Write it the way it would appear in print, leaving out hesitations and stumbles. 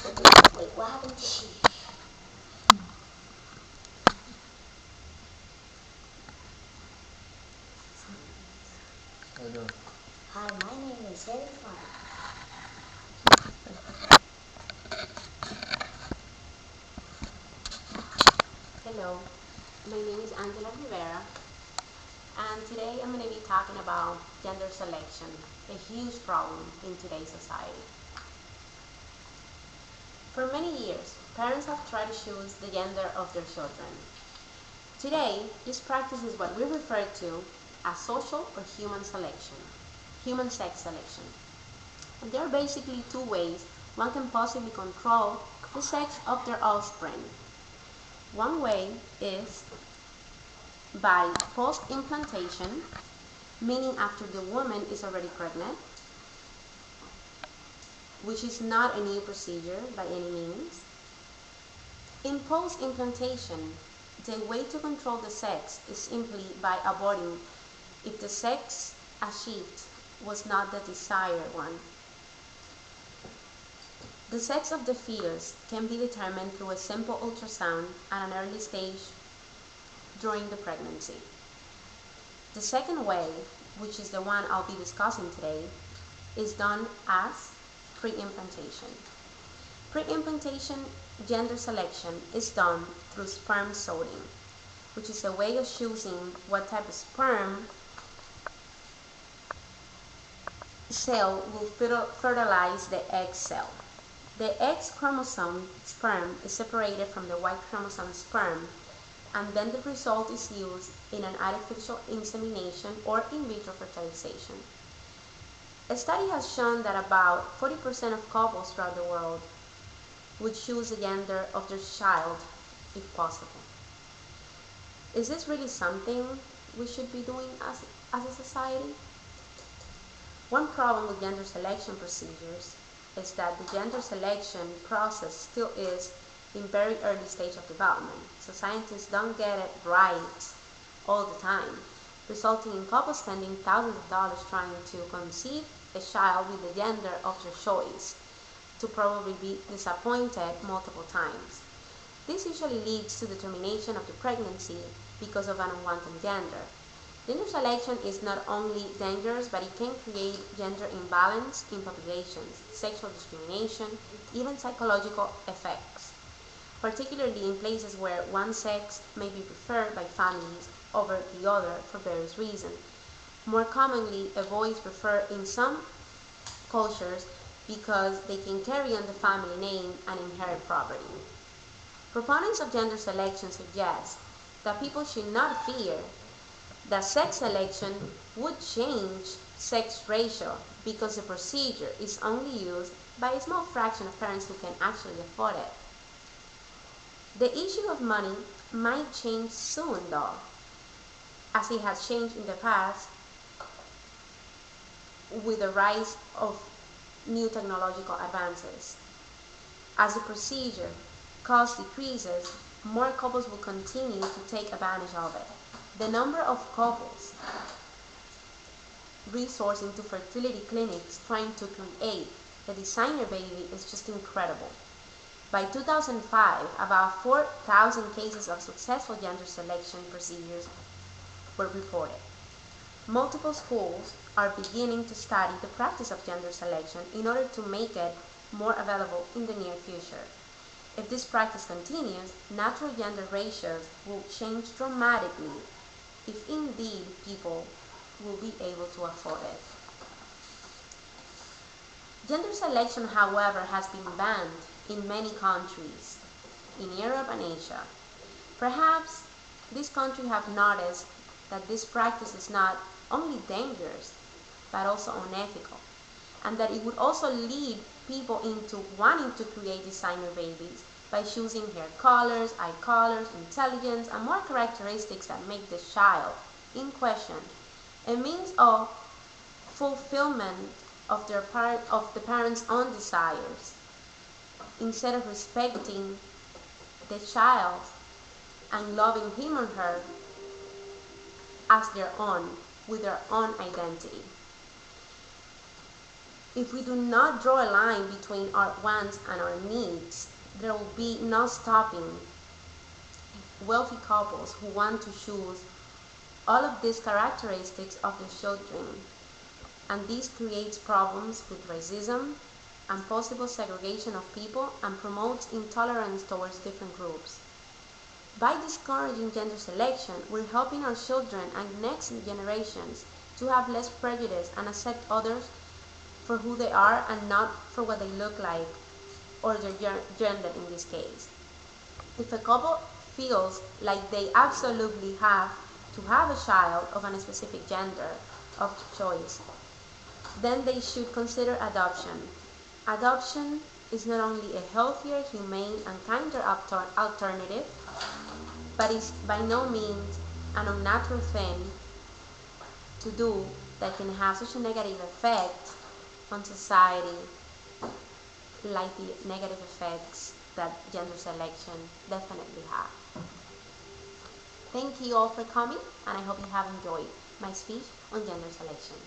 Wait, what happened to she? Hello. Hi, my name is Jennifer. Hello, my name is Angela Rivera, and today I'm going to be talking about gender selection, a huge problem in today's society. For many years, parents have tried to choose the gender of their children. Today, this practice is what we refer to as social or human selection, human sex selection. And there are basically two ways one can possibly control the sex of their offspring. One way is by post-implantation, meaning after the woman is already pregnant, which is not a new procedure by any means. In post-implantation, the way to control the sex is simply by aborting if the sex achieved was not the desired one. The sex of the fetus can be determined through a simple ultrasound at an early stage during the pregnancy. The second way, which is the one I'll be discussing today, is done as pre-implantation. Pre-implantation gender selection is done through sperm sorting, which is a way of choosing what type of sperm cell will fertilize the egg cell. The X chromosome sperm is separated from the Y chromosome sperm, and then the result is used in an artificial insemination or in vitro fertilization. A study has shown that about 40% of couples throughout the world would choose the gender of their child if possible. Is this really something we should be doing as a society? One problem with gender selection procedures is that the gender selection process still is in very early stage of development, so scientists don't get it right all the time, resulting in couples spending thousands of dollars trying to conceive a child with the gender of their choice, to probably be disappointed multiple times. This usually leads to the termination of the pregnancy because of an unwanted gender. Gender selection is not only dangerous, but it can create gender imbalance in populations, sexual discrimination, even psychological effects, particularly in places where one sex may be preferred by families over the other for various reasons. More commonly, a boy is preferred in some cultures because they can carry on the family name and inherit property. Proponents of gender selection suggest that people should not fear that sex selection would change sex ratio because the procedure is only used by a small fraction of parents who can actually afford it. The issue of money might change soon though, as it has changed in the past with the rise of new technological advances. As the procedure cost decreases, more couples will continue to take advantage of it. The number of couples resourcing to fertility clinics trying to create a designer baby is just incredible. By 2005, about 4,000 cases of successful gender selection procedures were reported. Multiple schools are beginning to study the practice of gender selection in order to make it more available in the near future. If this practice continues, natural gender ratios will change dramatically if indeed people will be able to afford it. Gender selection, however, has been banned in many countries in Europe and Asia. Perhaps these countries have noticed that this practice is not only dangerous but also unethical, and that it would also lead people into wanting to create designer babies by choosing hair colors, eye colors, intelligence, and more characteristics that make the child in question a means of fulfillment of the parents' own desires, instead of respecting the child and loving him or her as their own, with their own identity. If we do not draw a line between our wants and our needs, there will be no stopping wealthy couples who want to choose all of these characteristics of their children, and this creates problems with racism and possible segregation of people and promotes intolerance towards different groups. By discouraging gender selection, we're helping our children and next generations to have less prejudice and accept others for who they are and not for what they look like or their gender in this case. If a couple feels like they absolutely have to have a child of a specific gender of choice, then they should consider adoption. Adoption is not only a healthier, humane, and kinder alternative, but is by no means an unnatural thing to do that can have such a negative effect on society, like the negative effects that gender selection definitely have. Thank you all for coming, and I hope you have enjoyed my speech on gender selection.